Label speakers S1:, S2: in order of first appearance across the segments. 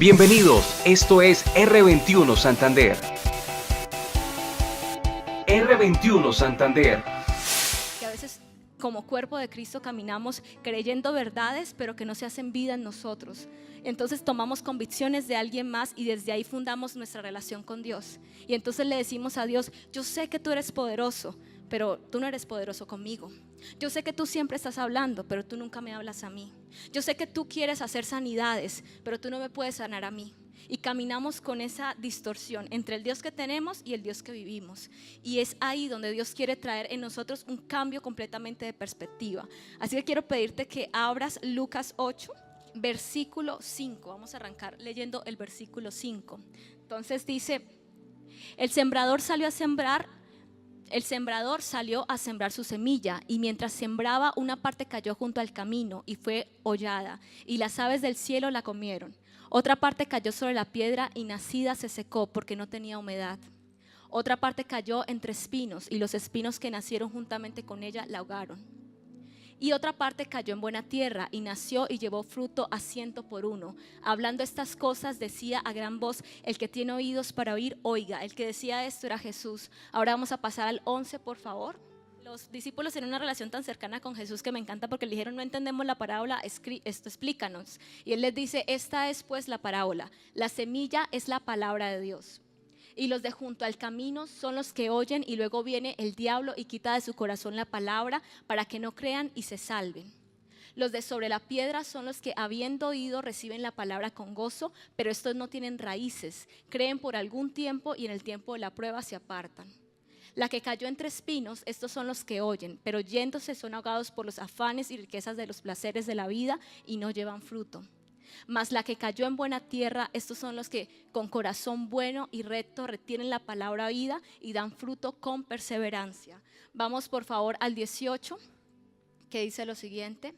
S1: Bienvenidos, esto es R21 Santander. R21 Santander.
S2: Que a veces como cuerpo de Cristo caminamos creyendo verdades, pero que no se hacen vida en nosotros. Entonces tomamos convicciones de alguien más y desde ahí fundamos nuestra relación con Dios. Y entonces le decimos a Dios: yo sé que tú eres poderoso, pero tú no eres poderoso conmigo. Yo sé que tú siempre estás hablando, pero tú nunca me hablas a mí. Yo sé que tú quieres hacer sanidades, pero tú no me puedes sanar a mí. Y caminamos con esa distorsión entre el Dios que tenemos y el Dios que vivimos. Y es ahí donde Dios quiere traer en nosotros un cambio completamente de perspectiva. Así que quiero pedirte que abras Lucas 8, versículo 5. Vamos a arrancar leyendo el versículo 5. Entonces dice: El sembrador salió a sembrar su semilla, y mientras sembraba, una parte cayó junto al camino y fue hollada, y las aves del cielo la comieron. Otra parte cayó sobre la piedra y nacida se secó porque no tenía humedad. Otra parte cayó entre espinos, y los espinos que nacieron juntamente con ella la ahogaron. Y otra parte cayó en buena tierra y nació y llevó fruto a 100 por 1. Hablando estas cosas decía a gran voz: el que tiene oídos para oír, oiga. El que decía esto era Jesús. Ahora vamos a pasar al 11, por favor. Los discípulos tienen una relación tan cercana con Jesús que me encanta, porque le dijeron: no entendemos la parábola, esto explícanos. Y él les dice: esta es pues la parábola. La semilla es la palabra de Dios. Y los de junto al camino son los que oyen, y luego viene el diablo y quita de su corazón la palabra para que no crean y se salven. Los de sobre la piedra son los que, habiendo oído, reciben la palabra con gozo, pero estos no tienen raíces, creen por algún tiempo y en el tiempo de la prueba se apartan. La que cayó entre espinos, estos son los que oyen, pero yéndose son ahogados por los afanes y riquezas de los placeres de la vida y no llevan fruto. Mas la que cayó en buena tierra, estos son los que con corazón bueno y recto retienen la palabra oída y dan fruto con perseverancia. Vamos por favor al 18, que dice lo siguiente: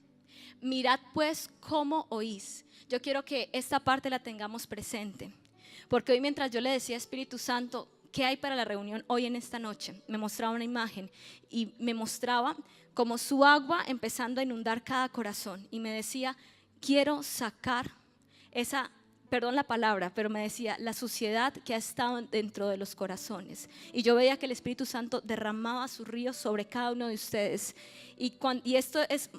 S2: mirad pues cómo oís. Yo quiero que esta parte la tengamos presente, porque hoy, mientras yo le decía: Espíritu Santo, ¿qué hay para la reunión hoy en esta noche?, me mostraba una imagen y me mostraba como su agua empezando a inundar cada corazón, y me decía: quiero sacar esa, perdón la palabra, pero me decía, la suciedad que ha estado dentro de los corazones. Y yo veía que el Espíritu Santo derramaba sus ríos sobre cada uno de ustedes. Y esto es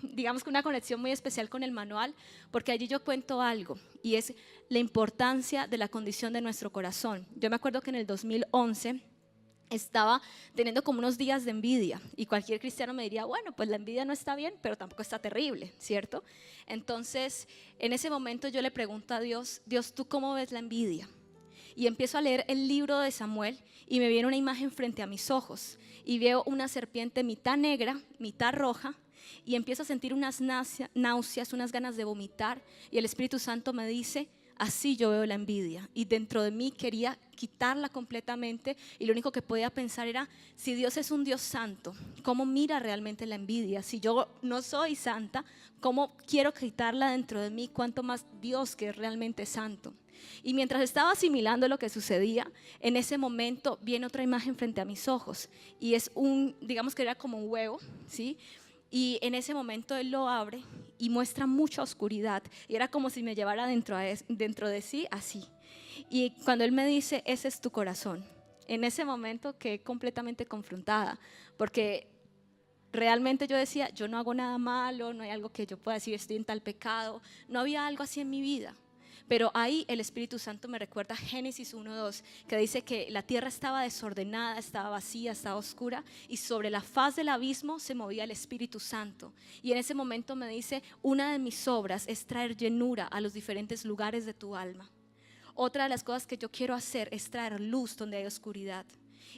S2: digamos que una conexión muy especial con el manual, porque allí yo cuento algo, y es la importancia de la condición de nuestro corazón. Yo me acuerdo que en el 2011 estaba teniendo como unos días de envidia, y cualquier cristiano me diría: bueno, pues la envidia no está bien, pero tampoco está terrible, ¿cierto? Entonces, en ese momento yo le pregunto a Dios: Dios, ¿tú cómo ves la envidia? Y empiezo a leer el libro de Samuel, y me viene una imagen frente a mis ojos, y veo una serpiente mitad negra, mitad roja, y empiezo a sentir unas náuseas, unas ganas de vomitar, y el Espíritu Santo me dice: así yo veo la envidia. Y dentro de mí quería quitarla completamente, y lo único que podía pensar era: si Dios es un Dios santo, ¿cómo mira realmente la envidia? Si yo no soy santa, ¿cómo quiero quitarla dentro de mí? ¿Cuánto más Dios, que es realmente santo? Y mientras estaba asimilando lo que sucedía, en ese momento viene otra imagen frente a mis ojos, y es digamos que era como un huevo, ¿sí? Y en ese momento Él lo abre y muestra mucha oscuridad, y era como si me llevara dentro de sí, así. Y cuando Él me dice: ese es tu corazón, en ese momento quedé completamente confrontada, porque realmente yo decía: yo no hago nada malo, no hay algo que yo pueda decir estoy en tal pecado, no había algo así en mi vida. Pero ahí el Espíritu Santo me recuerda Génesis 1:2, que dice que la tierra estaba desordenada, estaba vacía, estaba oscura, y sobre la faz del abismo se movía el Espíritu Santo. Y en ese momento me dice: una de mis obras es traer llenura a los diferentes lugares de tu alma. Otra de las cosas que yo quiero hacer es traer luz donde hay oscuridad.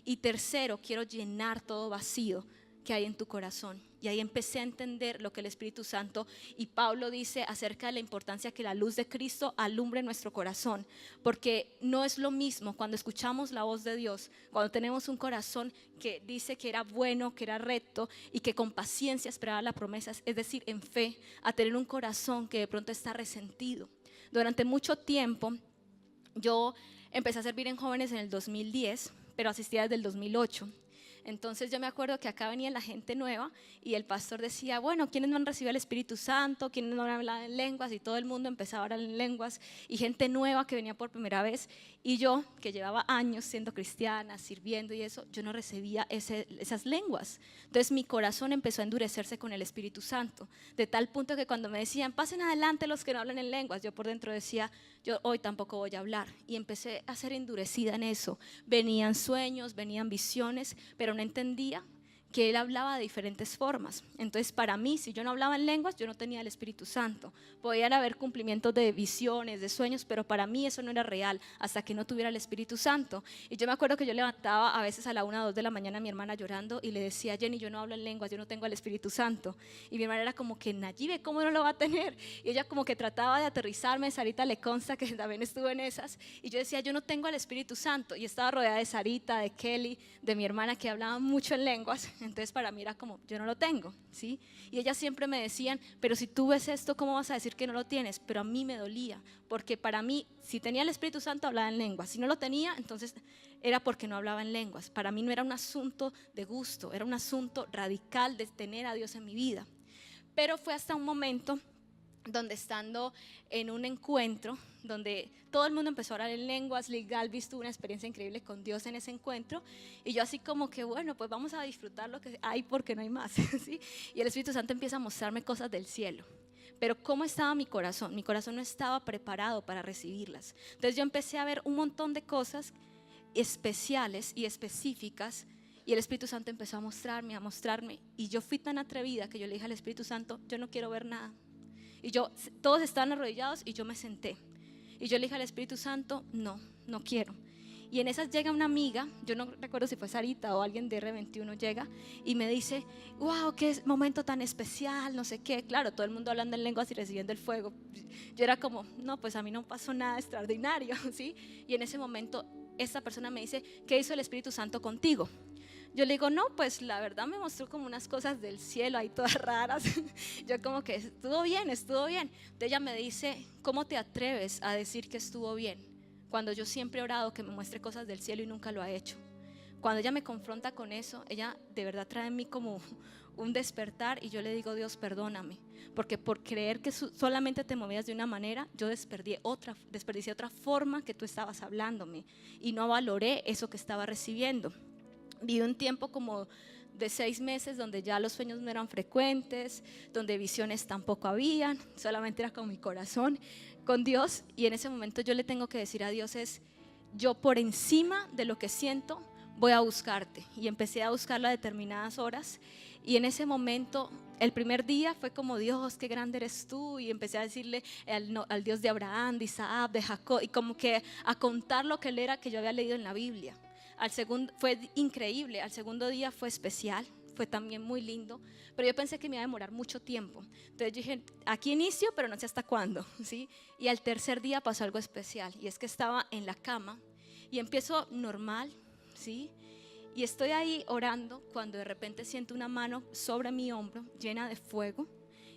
S2: Y tercero, quiero llenar todo vacío que hay en tu corazón. Y ahí empecé a entender lo que el Espíritu Santo y Pablo dice acerca de la importancia que la luz de Cristo alumbre nuestro corazón, porque no es lo mismo cuando escuchamos la voz de Dios, cuando tenemos un corazón que dice que era bueno, que era recto y que con paciencia esperaba las promesas, es decir, en fe, a tener un corazón que de pronto está resentido. Durante mucho tiempo yo empecé a servir en jóvenes en el 2010, pero asistía desde el 2008. Entonces yo me acuerdo que acá venía la gente nueva y el pastor decía, bueno, ¿quiénes no han recibido el Espíritu Santo? ¿Quiénes no han hablado en lenguas? Y todo el mundo empezaba a hablar en lenguas y gente nueva que venía por primera vez. Y yo, que llevaba años siendo cristiana, sirviendo y eso, yo no recibía esas lenguas. Entonces mi corazón empezó a endurecerse con el Espíritu Santo, de tal punto que cuando me decían, pasen adelante los que no hablan en lenguas, yo por dentro decía, yo hoy tampoco voy a hablar. Y empecé a ser endurecida en eso. Venían sueños, venían visiones, pero no entendía que él hablaba de diferentes formas. Entonces para mí, si yo no hablaba en lenguas, yo no tenía el Espíritu Santo. Podían haber cumplimientos de visiones, de sueños, pero para mí eso no era real hasta que no tuviera el Espíritu Santo. Y yo me acuerdo que yo levantaba a veces a la 1 o 2 de la mañana a mi hermana llorando y le decía, Jenny, yo no hablo en lenguas, yo no tengo el Espíritu Santo. Y mi hermana era como que, Nayibe, ¿cómo no lo va a tener? Y ella como que trataba de aterrizarme. Sarita le consta que también estuvo en esas. Y yo decía, yo no tengo el Espíritu Santo. Y estaba rodeada de Sarita, de Kelly, de mi hermana que hablaban mucho en lenguas. Entonces para mí era como, yo no lo tengo, ¿sí? Y ellas siempre me decían, pero si tú ves esto, ¿cómo vas a decir que no lo tienes? Pero a mí me dolía, porque para mí, si tenía el Espíritu Santo, hablaba en lenguas. Si no lo tenía, entonces era porque no hablaba en lenguas. Para mí no era un asunto de gusto, era un asunto radical de tener a Dios en mi vida. Pero fue hasta un momento donde estando en un encuentro donde todo el mundo empezó a orar en lenguas, Lee Galvis tuvo una experiencia increíble con Dios en ese encuentro y yo así como que bueno, pues vamos a disfrutar lo que hay porque no hay más, ¿sí? Y el Espíritu Santo empieza a mostrarme cosas del cielo. Pero ¿cómo estaba mi corazón? Mi corazón no estaba preparado para recibirlas. Entonces yo empecé a ver un montón de cosas especiales y específicas y el Espíritu Santo empezó a mostrarme y yo fui tan atrevida que yo le dije al Espíritu Santo, yo no quiero ver nada. Y todos estaban arrodillados y yo me senté. Y yo le dije al Espíritu Santo, no quiero. Y en esas llega una amiga, yo no recuerdo si fue Sarita o alguien de R21 llega y me dice, wow, qué momento tan especial, no sé qué. Claro, todo el mundo hablando en lenguas y recibiendo el fuego. Yo era como, no, pues a mí no pasó nada extraordinario, ¿sí? Y en ese momento esta persona me dice, ¿qué hizo el Espíritu Santo contigo? Yo le digo, no, pues la verdad me mostró como unas cosas del cielo ahí todas raras. Yo como que estuvo bien. Entonces ella me dice, ¿cómo te atreves a decir que estuvo bien? Cuando yo siempre he orado que me muestre cosas del cielo y nunca lo ha hecho. Cuando ella me confronta con eso, ella de verdad trae en mí como un despertar y yo le digo, Dios, perdóname. Porque por creer que solamente te movías de una manera, yo desperdicié otra forma que tú estabas hablándome y no valoré eso que estaba recibiendo. Viví un tiempo como de 6 meses donde ya los sueños no eran frecuentes, donde visiones tampoco habían, solamente era con mi corazón, con Dios. Y en ese momento yo le tengo que decir a Dios yo por encima de lo que siento voy a buscarte. Y empecé a buscarlo a determinadas horas y en ese momento el primer día fue como, Dios, qué grande eres tú, y empecé a decirle al Dios de Abraham, de Isaac, de Jacob, y como que a contar lo que él era que yo había leído en la Biblia. Al segundo fue increíble, al segundo día fue especial, fue también muy lindo, pero yo pensé que me iba a demorar mucho tiempo. Entonces yo dije, aquí inicio, pero no sé hasta cuándo, ¿sí? Y al tercer día pasó algo especial, y es que estaba en la cama y empiezo normal, ¿sí? Y estoy ahí orando cuando de repente siento una mano sobre mi hombro llena de fuego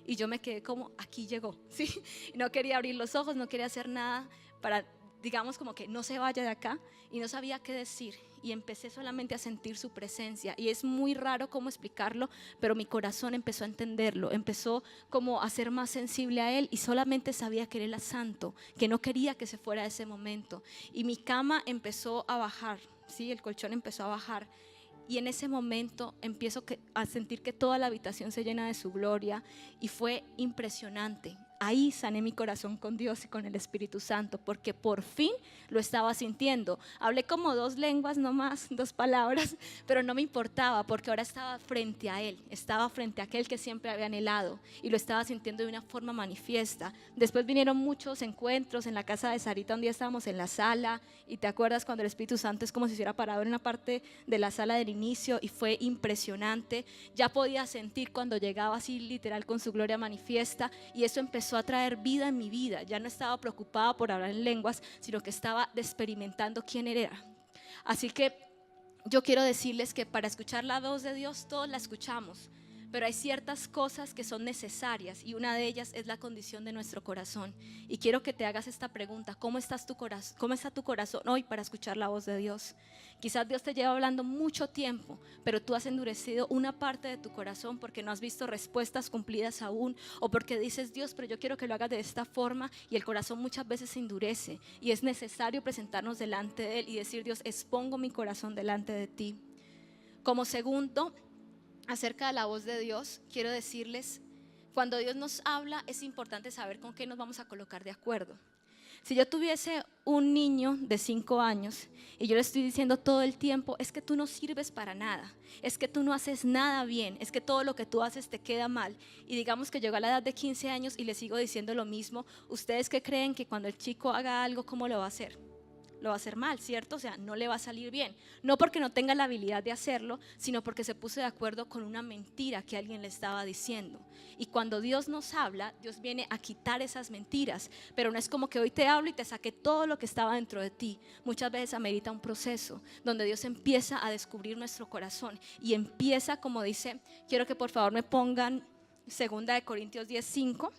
S2: y yo me quedé como, aquí llegó, ¿sí? No quería abrir los ojos, no quería hacer nada para, digamos, como que no se vaya de acá, y no sabía qué decir y empecé solamente a sentir su presencia. Y es muy raro cómo explicarlo, pero mi corazón empezó a entenderlo, empezó como a ser más sensible a él, y solamente sabía que él era santo, que no quería que se fuera de ese momento. Y mi cama empezó a bajar, ¿sí? El colchón empezó a bajar. Y en ese momento empiezo a sentir que toda la habitación se llena de su gloria, y fue impresionante. Ahí sané mi corazón con Dios y con el Espíritu Santo, porque por fin lo estaba sintiendo. Hablé como 2 lenguas nomás, 2 palabras, pero no me importaba, porque ahora estaba frente a Él, estaba frente a aquel que siempre había anhelado, y lo estaba sintiendo de una forma manifiesta. Después vinieron muchos encuentros en la casa de Sarita. Un día estábamos en la sala, y te acuerdas cuando el Espíritu Santo es como si se hubiera parado en una parte de la sala del inicio, y fue impresionante. Ya podía sentir cuando llegaba así literal con su gloria manifiesta, y eso empezó a traer vida en mi vida. Ya no estaba preocupada por hablar en lenguas, sino que estaba experimentando quién era. Así que yo quiero decirles que para escuchar la voz de Dios todos la escuchamos, Pero hay ciertas cosas que son necesarias y una de ellas es la condición de nuestro corazón. Y quiero que te hagas esta pregunta: ¿cómo está tu corazón hoy para escuchar la voz de Dios? Quizás Dios te lleva hablando mucho tiempo, pero tú has endurecido una parte de tu corazón porque no has visto respuestas cumplidas aún, o porque dices: Dios, pero yo quiero que lo hagas de esta forma, y el corazón muchas veces se endurece y es necesario presentarnos delante de Él y decir: Dios, expongo mi corazón delante de ti. Como segundo, acerca de la voz de Dios, quiero decirles, cuando Dios nos habla es importante saber con qué nos vamos a colocar de acuerdo. Si yo tuviese un niño de 5 años y yo le estoy diciendo todo el tiempo: es que tú no sirves para nada, es que tú no haces nada bien, es que todo lo que tú haces te queda mal, y digamos que llegó a la edad de 15 años y le sigo diciendo lo mismo, ¿ustedes qué creen que cuando el chico haga algo, cómo lo va a hacer? Lo va a hacer mal, ¿cierto? O sea, no le va a salir bien. No porque no tenga la habilidad de hacerlo, sino porque se puso de acuerdo con una mentira que alguien le estaba diciendo. Y cuando Dios nos habla, Dios viene a quitar esas mentiras. Pero no es como que hoy te hablo y te saqué todo lo que estaba dentro de ti. Muchas veces amerita un proceso donde Dios empieza a descubrir nuestro corazón y empieza, como dice, quiero que por favor me pongan 2 Corintios 10:5.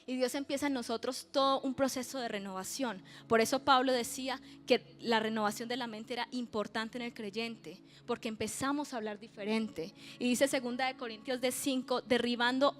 S2: Y Dios empieza en nosotros todo un proceso de renovación. Por eso Pablo decía que la renovación de la mente era importante en el creyente, porque empezamos a hablar diferente. Y dice 2 Corintios 5, derribando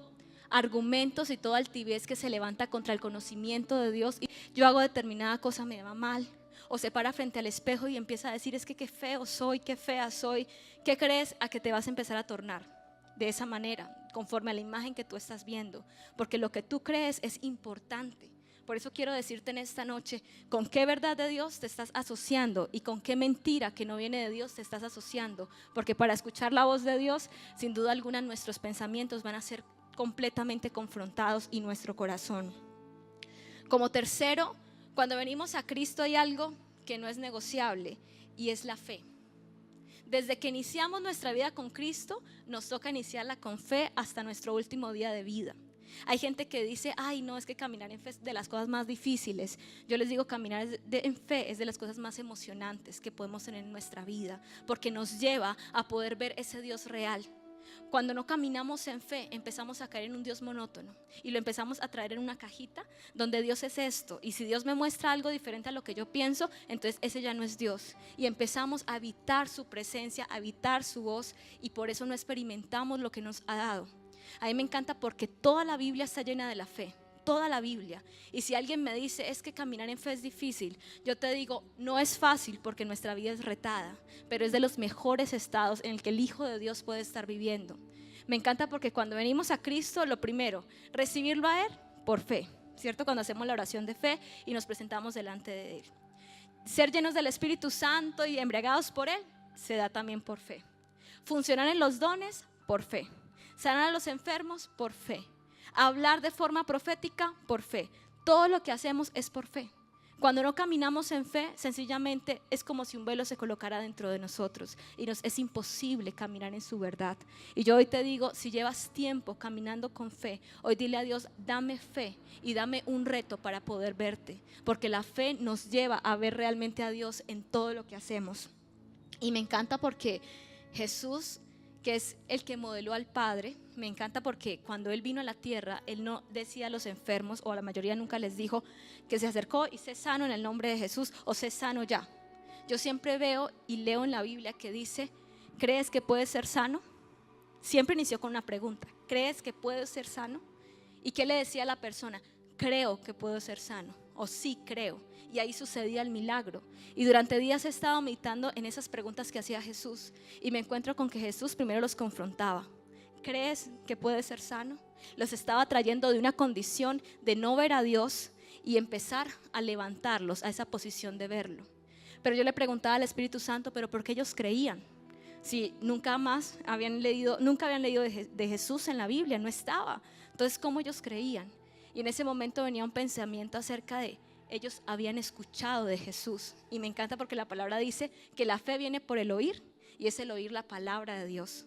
S2: argumentos y toda altivez que se levanta contra el conocimiento de Dios. Y yo hago determinada cosa, me va mal. O se para frente al espejo y empieza a decir: es que qué feo soy, qué fea soy. ¿Qué crees? A que te vas a empezar a tornar de esa manera, conforme a la imagen que tú estás viendo, porque lo que tú crees es importante. Por eso quiero decirte en esta noche, con qué verdad de Dios te estás asociando y con qué mentira que no viene de Dios te estás asociando, porque para escuchar la voz de Dios, sin duda alguna, nuestros pensamientos van a ser completamente confrontados y nuestro corazón. Como tercero, cuando venimos a Cristo hay algo que no es negociable, y es la fe. Desde que iniciamos nuestra vida con Cristo, nos toca iniciarla con fe hasta nuestro último día de vida. Hay gente que dice: ay, no, es que caminar en fe es de las cosas más difíciles. Yo les digo, caminar en fe es de las cosas más emocionantes que podemos tener en nuestra vida, porque nos lleva a poder ver ese Dios real. Cuando no caminamos en fe, empezamos a caer en un Dios monótono y lo empezamos a traer en una cajita donde Dios es esto, y si Dios me muestra algo diferente a lo que yo pienso, entonces ese ya no es Dios, y empezamos a evitar su presencia, a evitar su voz, y por eso no experimentamos lo que nos ha dado. A mí me encanta porque toda la Biblia está llena de la fe. Toda la Biblia. Y si alguien me dice: es que caminar en fe es difícil, yo te digo: no es fácil, porque nuestra vida es retada, pero es de los mejores estados en el que el Hijo de Dios puede estar viviendo. Me encanta porque cuando venimos a Cristo, lo primero, recibirlo a Él por fe, ¿cierto? Cuando hacemos la oración de fe y nos presentamos delante de Él. Ser llenos del Espíritu Santo y embriagados por Él se da también por fe. Funcionar en los dones, por fe. Sanar a los enfermos, por fe. Hablar de forma profética, por fe. Todo lo que hacemos es por fe. Cuando no caminamos en fe, sencillamente es como si un velo se colocara dentro de nosotros y nos es imposible caminar en su verdad. Y yo hoy te digo, si llevas tiempo caminando con fe, hoy dile a Dios: dame fe y dame un reto para poder verte, porque la fe nos lleva a ver realmente a Dios en todo lo que hacemos. Y me encanta porque Jesús, que es el que modeló al Padre, me encanta porque cuando Él vino a la tierra, Él no decía a los enfermos, o a la mayoría nunca les dijo, que se acercó y sé sano en el nombre de Jesús, o sé sano ya. Yo siempre veo y leo en la Biblia que dice: ¿crees que puedes ser sano? Siempre inició con una pregunta: ¿crees que puedo ser sano? ¿Y qué le decía a la persona? Creo que puedo ser sano, o sí creo. Y ahí sucedía el milagro. Y durante días he estado meditando en esas preguntas que hacía Jesús, y me encuentro con que Jesús primero los confrontaba. ¿Crees que puedes ser sano? Los estaba trayendo de una condición de no ver a Dios y empezar a levantarlos a esa posición de verlo. Pero yo le preguntaba al Espíritu Santo: ¿pero por qué ellos creían? Si nunca habían leído de Jesús en la Biblia, no estaba. Entonces, ¿cómo ellos creían? Y en ese momento venía un pensamiento acerca de: ellos habían escuchado de Jesús. Y me encanta porque la palabra dice que la fe viene por el oír, y es el oír la palabra de Dios.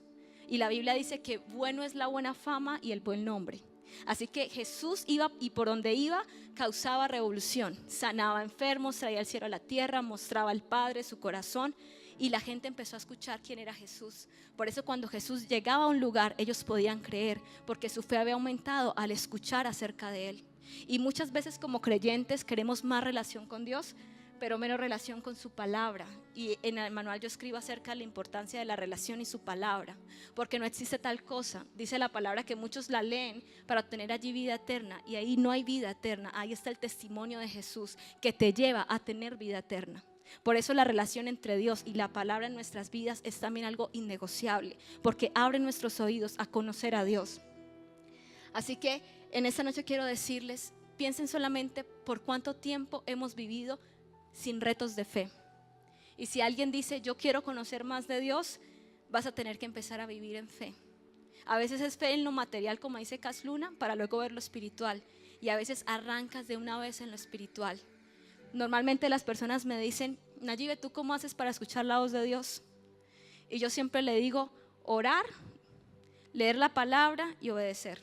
S2: Y la Biblia dice que bueno es la buena fama y el buen nombre. Así que Jesús iba, y por donde iba causaba revolución, sanaba enfermos, traía el cielo a la tierra, mostraba al Padre su corazón. y la gente empezó a escuchar quién era Jesús. Por eso cuando Jesús llegaba a un lugar, ellos podían creer, porque su fe había aumentado al escuchar acerca de Él. Y muchas veces como creyentes queremos más relación con Dios, pero menos relación con su palabra. Y en el manual yo escribo acerca de la importancia de la relación y su palabra, porque no existe tal cosa. Dice la palabra que muchos la leen para obtener allí vida eterna, y ahí no hay vida eterna. Ahí está el testimonio de Jesús que te lleva a tener vida eterna. Por eso la relación entre Dios y la palabra en nuestras vidas es también algo innegociable, porque abre nuestros oídos a conocer a Dios. Así que en esta noche quiero decirles, piensen solamente por cuánto tiempo hemos vivido sin retos de fe. Y si alguien dice yo quiero conocer más de Dios, vas a tener que empezar a vivir en fe. A veces es fe en lo material, como dice Cas Luna, para luego ver lo espiritual, y a veces arrancas de una vez en lo espiritual. Normalmente las personas me dicen, Nayibe, ¿tú cómo haces para escuchar la voz de Dios? Y yo siempre le digo, orar, leer la palabra y obedecer.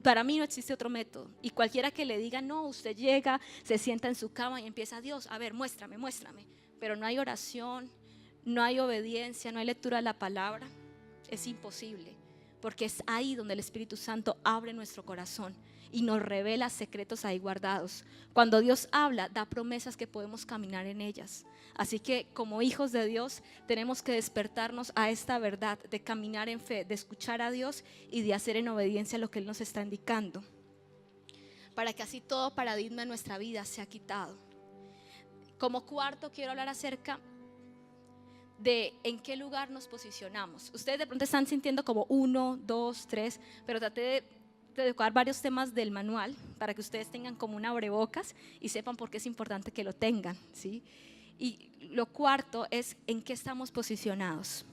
S2: Para mí no existe otro método. Y cualquiera que le diga, no, usted llega, se sienta en su cama y empieza, Dios, a ver, muéstrame. Pero no hay oración, no hay obediencia, no hay lectura de la palabra. Es imposible, porque es ahí donde el Espíritu Santo abre nuestro corazón y nos revela secretos ahí guardados. Cuando Dios habla, da promesas que podemos caminar en ellas. Así que como hijos de Dios tenemos que despertarnos a esta verdad de caminar en fe, de escuchar a Dios y de hacer en obediencia lo que Él nos está indicando, para que así todo paradigma en nuestra vida sea quitado. Como cuarto, quiero hablar acerca de en qué lugar nos posicionamos. Ustedes de pronto están sintiendo como 1, 2, 3, pero traté de dedicar varios temas del manual para que ustedes tengan como un abrebocas y sepan por qué es importante que lo tengan, ¿sí? Y lo cuarto es en qué estamos posicionados.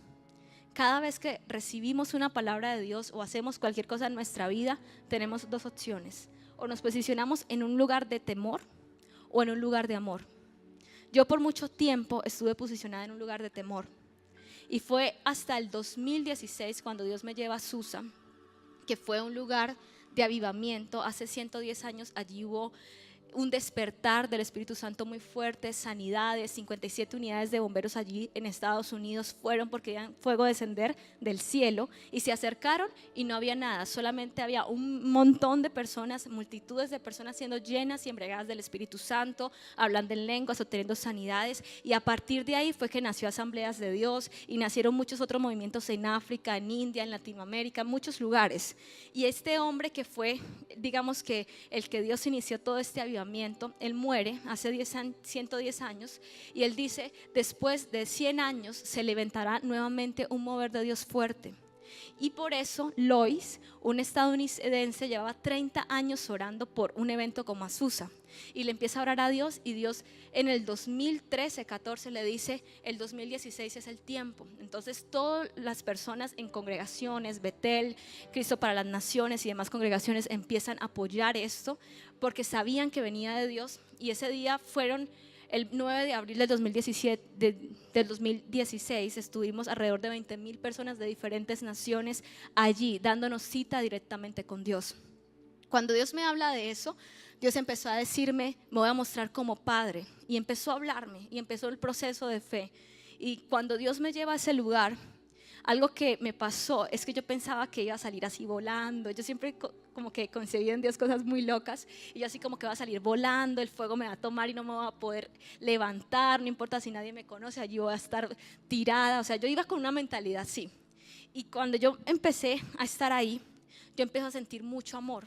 S2: Cada vez que recibimos una palabra de Dios o hacemos cualquier cosa en nuestra vida, tenemos dos opciones: o nos posicionamos en un lugar de temor o en un lugar de amor. Yo por mucho tiempo estuve posicionada en un lugar de temor, y fue hasta el 2016 cuando Dios me lleva a Susa, que fue un lugar de avivamiento. Hace 110 años allí hubo un despertar del Espíritu Santo muy fuerte, sanidades. 57 unidades de bomberos allí en Estados Unidos fueron porque veían fuego descender del cielo y se acercaron y no había nada, solamente había un montón de personas, multitudes de personas siendo llenas y embriagadas del Espíritu Santo, hablando en lenguas, obteniendo sanidades. Y a partir de ahí fue que nació Asambleas de Dios y nacieron muchos otros movimientos en África, en India, en Latinoamérica, en muchos lugares. Y este hombre que fue, digamos que el que Dios inició todo este avivamiento, él muere hace 110 años, y él dice, después de 100 años se levantará nuevamente un mover de Dios fuerte. Y por eso Lois, un estadounidense, llevaba 30 años orando por un evento como Azusa, y le empieza a orar a Dios, y Dios en el 2013-14 le dice, el 2016 es el tiempo. Entonces todas las personas en congregaciones, Betel, Cristo para las Naciones y demás congregaciones empiezan a apoyar esto, porque sabían que venía de Dios. Y ese día fueron el 9 de abril del 2016, estuvimos alrededor de 20,000 personas de diferentes naciones allí, dándonos cita directamente con Dios. Cuando Dios me habla de eso, Dios empezó a decirme, me voy a mostrar como padre, y empezó a hablarme, y empezó el proceso de fe. Y cuando Dios me lleva a ese lugar, algo que me pasó es que yo pensaba que iba a salir así volando. Yo siempre como que concebí en Dios cosas muy locas, y yo así como que va a salir volando, el fuego me va a tomar y no me va a poder levantar, no importa si nadie me conoce, allí voy a estar tirada. O sea, yo iba con una mentalidad así. Y cuando yo empecé a estar ahí, yo empecé a sentir mucho amor.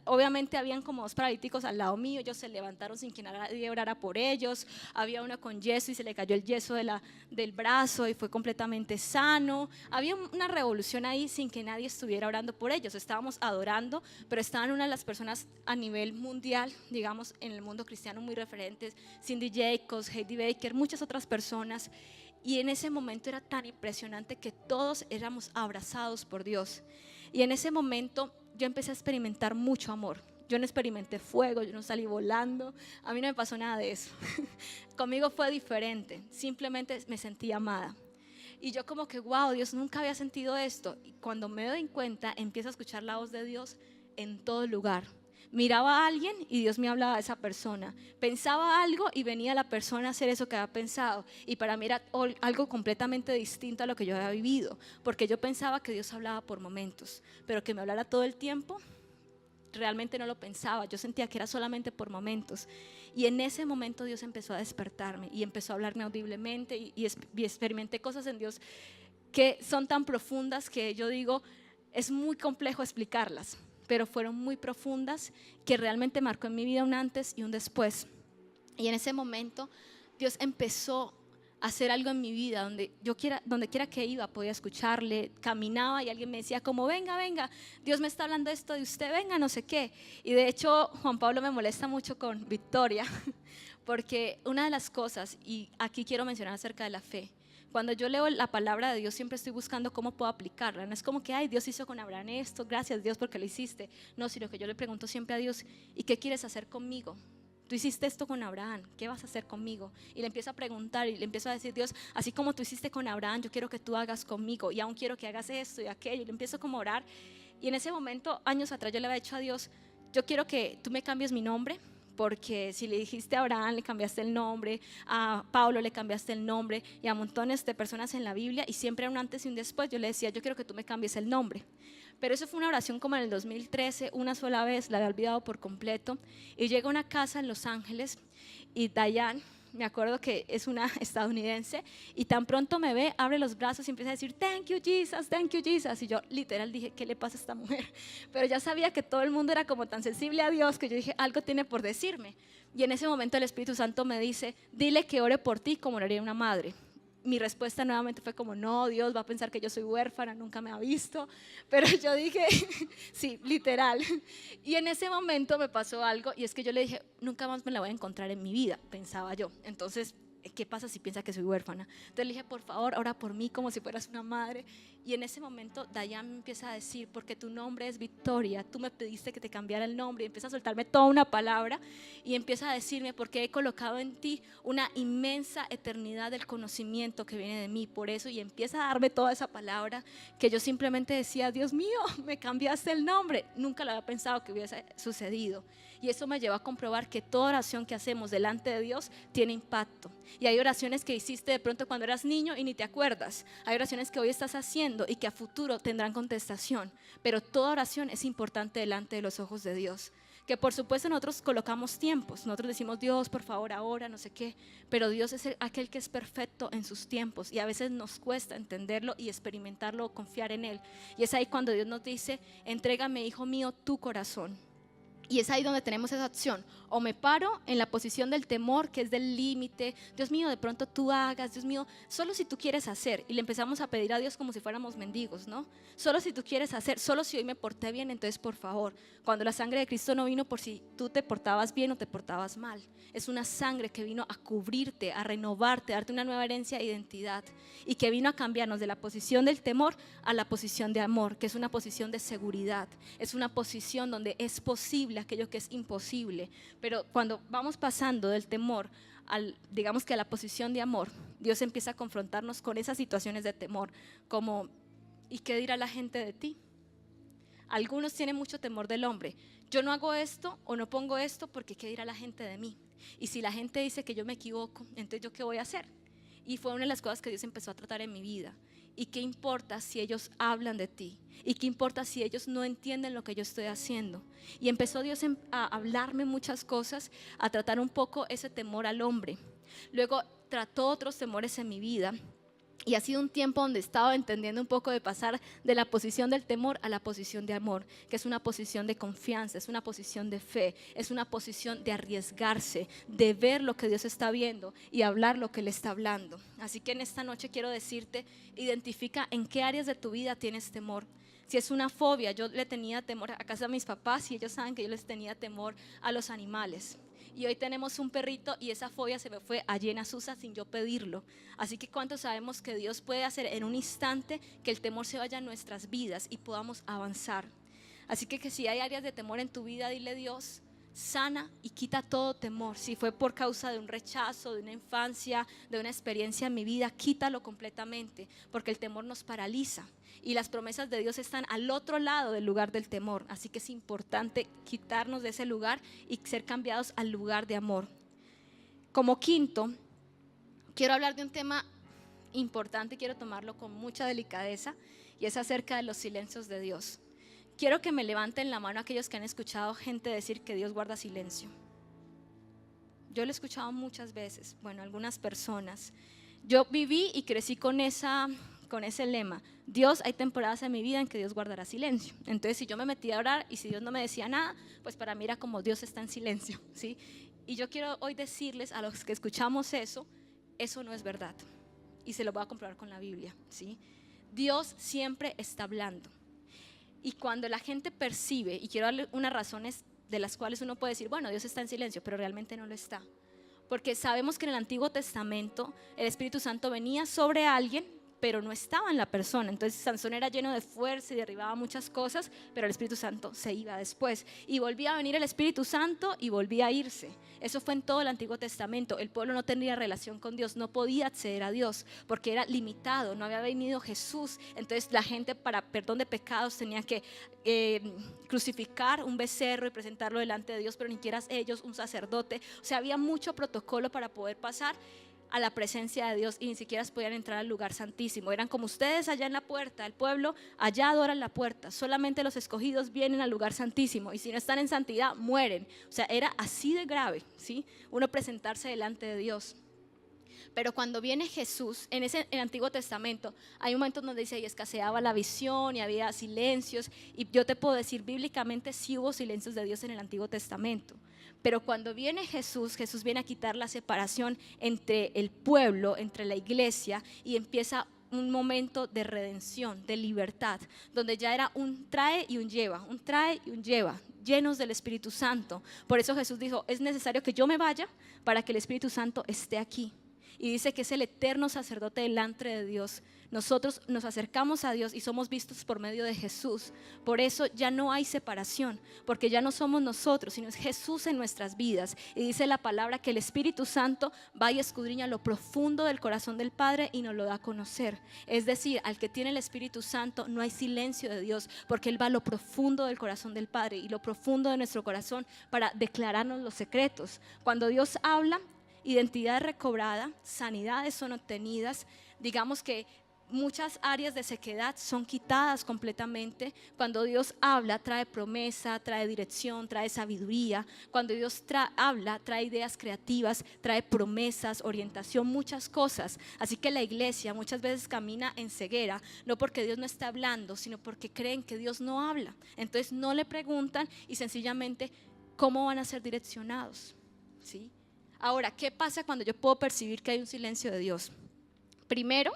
S2: Obviamente habían como 2 paralíticos al lado mío, ellos se levantaron sin que nadie orara por ellos. Había uno con yeso y se le cayó el yeso del brazo y fue completamente sano. Había una revolución ahí sin que nadie estuviera orando por ellos. Estábamos adorando, pero estaban una de las personas a nivel mundial, digamos, en el mundo cristiano muy referentes: Cindy Jacobs, Heidi Baker, muchas otras personas. Y en ese momento era tan impresionante que todos éramos abrazados por Dios. Y en ese momento yo empecé a experimentar mucho amor. Yo no experimenté fuego, yo no salí volando, a mí no me pasó nada de eso. Conmigo fue diferente, simplemente me sentí amada. Y yo como que, wow, Dios, nunca había sentido esto. Y cuando me doy cuenta, empiezo a escuchar la voz de Dios en todo lugar. Miraba a alguien y Dios me hablaba de esa persona. Pensaba algo y venía la persona a hacer eso que había pensado. Y para mí era algo completamente distinto a lo que yo había vivido. Porque yo pensaba que Dios hablaba por momentos. Pero que me hablara todo el tiempo, realmente no lo pensaba. Yo sentía que era solamente por momentos. Y en ese momento Dios empezó a despertarme. Y empezó a hablarme audiblemente. Y experimenté cosas en Dios que son tan profundas que yo digo, es muy complejo explicarlas, pero fueron muy profundas, que realmente marcó en mi vida un antes y un después. Y en ese momento Dios empezó a hacer algo en mi vida, donde quiera que iba podía escucharle. Caminaba y alguien me decía como venga, Dios me está hablando esto de usted, venga, no sé qué. Y de hecho Juan Pablo me molesta mucho con Victoria, porque una de las cosas, y aquí quiero mencionar acerca de la fe, cuando yo leo la palabra de Dios siempre estoy buscando cómo puedo aplicarla. No es como que, ay, Dios hizo con Abraham esto, gracias Dios porque lo hiciste. No, sino que yo le pregunto siempre a Dios, ¿y qué quieres hacer conmigo? Tú hiciste esto con Abraham, ¿qué vas a hacer conmigo? Y le empiezo a preguntar y le empiezo a decir, Dios, así como tú hiciste con Abraham, yo quiero que tú hagas conmigo, y aún quiero que hagas esto y aquello. Y le empiezo como a orar. Y en ese momento, años atrás, yo le había dicho a Dios, yo quiero que tú me cambies mi nombre, porque si le dijiste a Abraham le cambiaste el nombre, a Pablo le cambiaste el nombre y a montones de personas en la Biblia, y siempre era un antes y un después. Yo le decía, yo quiero que tú me cambies el nombre. Pero eso fue una oración como en el 2013, una sola vez, la había olvidado por completo. Y llego a una casa en Los Ángeles y Dayan, me acuerdo que es una estadounidense, y tan pronto me ve, abre los brazos y empieza a decir thank you Jesus. Y yo literal dije, ¿qué le pasa a esta mujer? Pero ya sabía que todo el mundo era como tan sensible a Dios, que yo dije, algo tiene por decirme. Y en ese momento el Espíritu Santo me dice, dile que ore por ti como oraría una madre. Mi respuesta nuevamente fue como, no, Dios va a pensar que yo soy huérfana, nunca me ha visto. Pero yo dije, sí, literal. Y en ese momento me pasó algo, y es que yo le dije, nunca más me la voy a encontrar en mi vida, pensaba yo. Entonces, ¿qué pasa si piensa que soy huérfana? Entonces le dije, por favor, ora por mí como si fueras una madre. Y en ese momento Dayan me empieza a decir, porque tu nombre es Victoria, tú me pediste que te cambiara el nombre. Y empieza a soltarme toda una palabra y empieza a decirme, porque he colocado en ti una inmensa eternidad del conocimiento que viene de mí, por eso. Y empieza a darme toda esa palabra que yo simplemente decía, Dios mío, me cambiaste el nombre. Nunca lo había pensado que hubiese sucedido. Y eso me llevó a comprobar que toda oración que hacemos delante de Dios tiene impacto. Y hay oraciones que hiciste de pronto cuando eras niño y ni te acuerdas. Hay oraciones que hoy estás haciendo y que a futuro tendrán contestación. Pero toda oración es importante delante de los ojos de Dios. Que por supuesto nosotros colocamos tiempos. Nosotros decimos, Dios, por favor, ahora, no sé qué. Pero Dios es aquel que es perfecto en sus tiempos. Y a veces nos cuesta entenderlo y experimentarlo o confiar en Él. Y es ahí cuando Dios nos dice, entrégame, hijo mío, tu corazón. Y es ahí donde tenemos esa opción, o me paro en la posición del temor, que es del límite, Dios mío, de pronto tú hagas, Dios mío, solo si tú quieres hacer, y le empezamos a pedir a Dios como si fuéramos mendigos, ¿no? Solo si tú quieres hacer, solo si hoy me porté bien, entonces por favor, cuando la sangre de Cristo no vino por si tú te portabas bien o te portabas mal, es una sangre que vino a cubrirte, a renovarte, a darte una nueva herencia e identidad, y que vino a cambiarnos de la posición del temor a la posición de amor, que es una posición de seguridad, es una posición donde es posible aquello que es imposible. Pero cuando vamos pasando del temor digamos que a la posición de amor, Dios empieza a confrontarnos con esas situaciones de temor, como ¿y qué dirá la gente de ti? Algunos tienen mucho temor del hombre. Yo no hago esto o no pongo esto porque ¿qué dirá la gente de mí? Y si la gente dice que yo me equivoco, entonces ¿yo qué voy a hacer? Y fue una de las cosas que Dios empezó a tratar en mi vida. ¿Y qué importa si ellos hablan de ti? ¿Y qué importa si ellos no entienden lo que yo estoy haciendo? Y empezó Dios a hablarme muchas cosas, a tratar un poco ese temor al hombre. Luego trató otros temores en mi vida. Y ha sido un tiempo donde he estado entendiendo un poco de pasar de la posición del temor a la posición de amor, que es una posición de confianza, es una posición de fe, es una posición de arriesgarse, de ver lo que Dios está viendo y hablar lo que Él está hablando. Así que en esta noche quiero decirte, identifica en qué áreas de tu vida tienes temor. Si es una fobia, yo le tenía temor a casa de mis papás y ellos saben que yo les tenía temor a los animales. Y hoy tenemos un perrito y esa fobia se me fue allí en Azusa sin yo pedirlo. Así que ¿cuántos sabemos que Dios puede hacer en un instante que el temor se vaya a nuestras vidas y podamos avanzar? Así que si hay áreas de temor en tu vida, dile Dios, sana y quita todo temor. Si fue por causa de un rechazo, de una infancia, de una experiencia en mi vida, quítalo completamente, porque el temor nos paraliza y las promesas de Dios están al otro lado del lugar del temor. Así que es importante quitarnos de ese lugar y ser cambiados al lugar de amor. Como quinto, quiero hablar de un tema importante, quiero tomarlo con mucha delicadeza, y es acerca de los silencios de Dios. Quiero que me levanten la mano aquellos que han escuchado gente decir que Dios guarda silencio. Yo lo he escuchado muchas veces, bueno, algunas personas. Yo viví y crecí con ese lema: Dios, hay temporadas en mi vida en que Dios guardará silencio. Entonces, si yo me metía a orar y si Dios no me decía nada, pues para mí era como Dios está en silencio, ¿sí? Y yo quiero hoy decirles a los que escuchamos eso no es verdad. Y se lo voy a comprobar con la Biblia, ¿sí? Dios siempre está hablando. Y cuando la gente percibe, y quiero darle unas razones de las cuales uno puede decir, bueno, Dios está en silencio, pero realmente no lo está. Porque sabemos que en el Antiguo Testamento el Espíritu Santo venía sobre alguien, pero no estaba en la persona. Entonces Sansón era lleno de fuerza y derribaba muchas cosas, pero el Espíritu Santo se iba después. Y volvía a venir el Espíritu Santo y volvía a irse. Eso fue en todo el Antiguo Testamento. El pueblo no tenía relación con Dios, no podía acceder a Dios porque era limitado, no había venido Jesús. Entonces la gente, para perdón de pecados, tenía que crucificar un becerro y presentarlo delante de Dios, pero ni siquiera ellos, un sacerdote. O sea, había mucho protocolo para poder pasar a la presencia de Dios, y ni siquiera podían entrar al lugar santísimo. Eran como ustedes allá en la puerta, el pueblo allá adoran la puerta, solamente los escogidos vienen al lugar santísimo, y si no están en santidad mueren. O sea, era así de grave, ¿sí? Uno presentarse delante de Dios. Pero cuando viene Jesús, en el Antiguo Testamento, hay un momento donde dice, y escaseaba la visión y había silencios, y yo te puedo decir, bíblicamente sí hubo silencios de Dios en el Antiguo Testamento. Pero cuando viene Jesús, Jesús viene a quitar la separación entre el pueblo, entre la iglesia, y empieza un momento de redención, de libertad, donde ya era un trae y un lleva, llenos del Espíritu Santo. Por eso Jesús dijo, es necesario que yo me vaya para que el Espíritu Santo esté aquí. Y dice que es el eterno sacerdote delante de Dios. Nosotros nos acercamos a Dios y somos vistos por medio de Jesús. Por eso ya no hay separación, porque ya no somos nosotros, sino es Jesús en nuestras vidas. Y dice la palabra que el Espíritu Santo va y escudriña lo profundo del corazón del Padre y nos lo da a conocer. Es decir, al que tiene el Espíritu Santo no hay silencio de Dios, porque Él va a lo profundo del corazón del Padre y lo profundo de nuestro corazón para declararnos los secretos. Cuando Dios habla, identidad recobrada, sanidades son obtenidas. Digamos que muchas áreas de sequedad son quitadas completamente. Cuando Dios habla, trae promesa, trae dirección, trae sabiduría. Cuando Dios habla, trae ideas creativas, trae promesas, orientación, muchas cosas. Así que la iglesia muchas veces camina en ceguera, no porque Dios no está hablando, sino porque creen que Dios no habla. Entonces no le preguntan y sencillamente, ¿cómo van a ser direccionados? ¿Sí? Ahora, ¿qué pasa cuando yo puedo percibir que hay un silencio de Dios? Primero,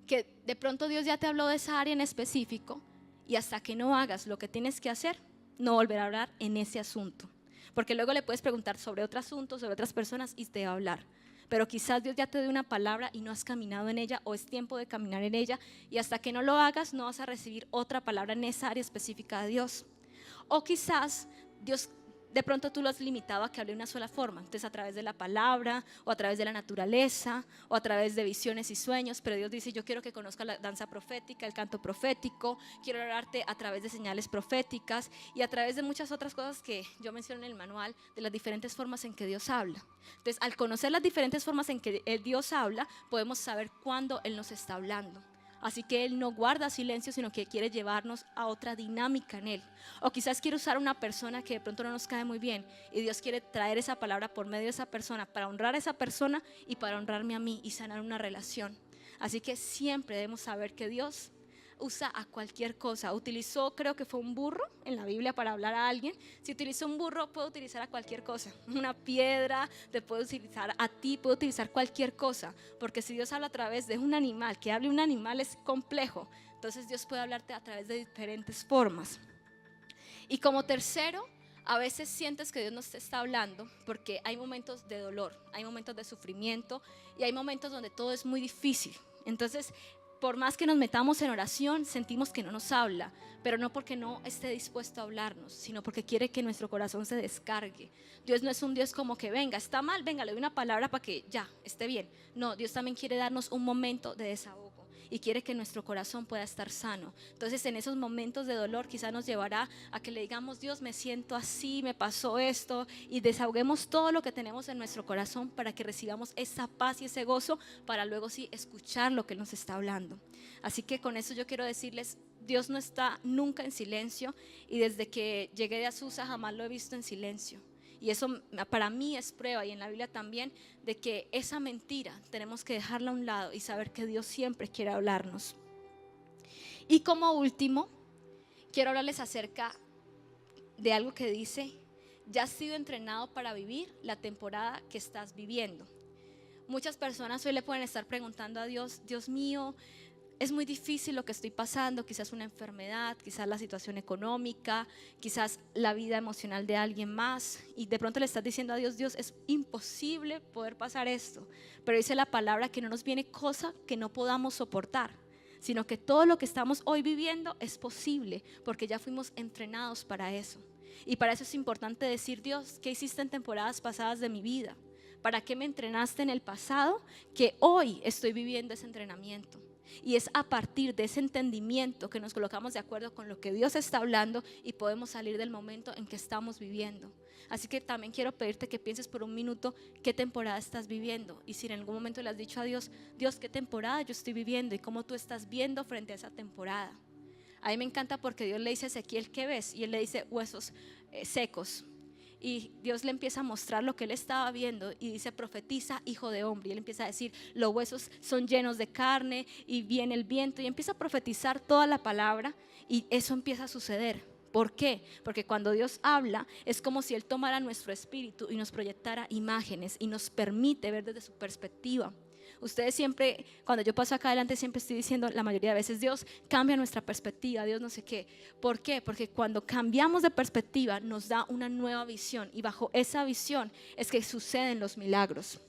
S2: que de pronto Dios ya te habló de esa área en específico, y hasta que no hagas lo que tienes que hacer, no volverá a hablar en ese asunto. Porque luego le puedes preguntar sobre otro asunto, sobre otras personas, y te va a hablar. Pero quizás Dios ya te dé una palabra y no has caminado en ella, o es tiempo de caminar en ella, y hasta que no lo hagas no vas a recibir otra palabra en esa área específica de Dios. O quizás Dios, de pronto tú lo has limitado a que hable una sola forma, entonces a través de la palabra, o a través de la naturaleza, o a través de visiones y sueños. Pero Dios dice, yo quiero que conozcas la danza profética, el canto profético, quiero hablarte a través de señales proféticas y a través de muchas otras cosas que yo menciono en el manual, de las diferentes formas en que Dios habla. Entonces, al conocer las diferentes formas en que Dios habla, podemos saber cuándo Él nos está hablando. Así que Él no guarda silencio, sino que quiere llevarnos a otra dinámica en Él. O quizás quiere usar una persona que de pronto no nos cae muy bien, y Dios quiere traer esa palabra por medio de esa persona para honrar a esa persona y para honrarme a mí y sanar una relación. Así que siempre debemos saber que Dios usa a cualquier cosa. Utilizó, creo que fue un burro en la Biblia para hablar a alguien. Si utilizó un burro, puede utilizar a cualquier cosa. Una piedra, te puede utilizar a ti, puede utilizar cualquier cosa. Porque si Dios habla a través de un animal, que hable un animal es complejo. Entonces Dios puede hablarte a través de diferentes formas. Y como tercero, a veces sientes que Dios no te está hablando porque hay momentos de dolor, hay momentos de sufrimiento y hay momentos donde todo es muy difícil. Entonces por más que nos metamos en oración, sentimos que no nos habla, pero no porque no esté dispuesto a hablarnos, sino porque quiere que nuestro corazón se descargue. Dios no es un Dios como que venga, está mal, venga, le doy una palabra para que ya esté bien. No, Dios también quiere darnos un momento de desahogo y quiere que nuestro corazón pueda estar sano. Entonces en esos momentos de dolor quizás nos llevará a que le digamos: Dios, me siento así, me pasó esto, y desahoguemos todo lo que tenemos en nuestro corazón para que recibamos esa paz y ese gozo, para luego sí escuchar lo que Él nos está hablando. Así que con eso yo quiero decirles: Dios no está nunca en silencio, y desde que llegué de Azusa jamás lo he visto en silencio. Y eso para mí es prueba, y en la Biblia también, de que esa mentira tenemos que dejarla a un lado y saber que Dios siempre quiere hablarnos. Y como último, quiero hablarles acerca de algo que dice: ya has sido entrenado para vivir la temporada que estás viviendo. Muchas personas hoy le pueden estar preguntando a Dios: Dios mío, es muy difícil lo que estoy pasando, quizás una enfermedad, quizás la situación económica, quizás la vida emocional de alguien más, y de pronto le estás diciendo a Dios: Dios, es imposible poder pasar esto. Pero dice la palabra que no nos viene cosa que no podamos soportar, sino que todo lo que estamos hoy viviendo es posible, porque ya fuimos entrenados para eso. Y para eso es importante decir: Dios, ¿qué hiciste en temporadas pasadas de mi vida? ¿Para qué me entrenaste en el pasado? Que hoy estoy viviendo ese entrenamiento. Y es a partir de ese entendimiento que nos colocamos de acuerdo con lo que Dios está hablando y podemos salir del momento en que estamos viviendo. Así que también quiero pedirte que pienses por un minuto qué temporada estás viviendo, y si en algún momento le has dicho a Dios: Dios, ¿qué temporada yo estoy viviendo y cómo tú estás viendo frente a esa temporada? A mí me encanta porque Dios le dice a Ezequiel: ¿qué ves? Y él le dice: huesos secos. Y Dios le empieza a mostrar lo que él estaba viendo y dice: profetiza, hijo de hombre. Y él empieza a decir: los huesos son llenos de carne y viene el viento, y empieza a profetizar toda la palabra, y eso empieza a suceder. ¿Por qué? Porque cuando Dios habla es como si Él tomara nuestro espíritu y nos proyectara imágenes y nos permite ver desde su perspectiva. Ustedes siempre, cuando yo paso acá adelante, siempre estoy diciendo la mayoría de veces: Dios cambia nuestra perspectiva, Dios no sé qué. ¿Por qué? Porque cuando cambiamos de perspectiva nos da una nueva visión, y bajo esa visión es que suceden los milagros.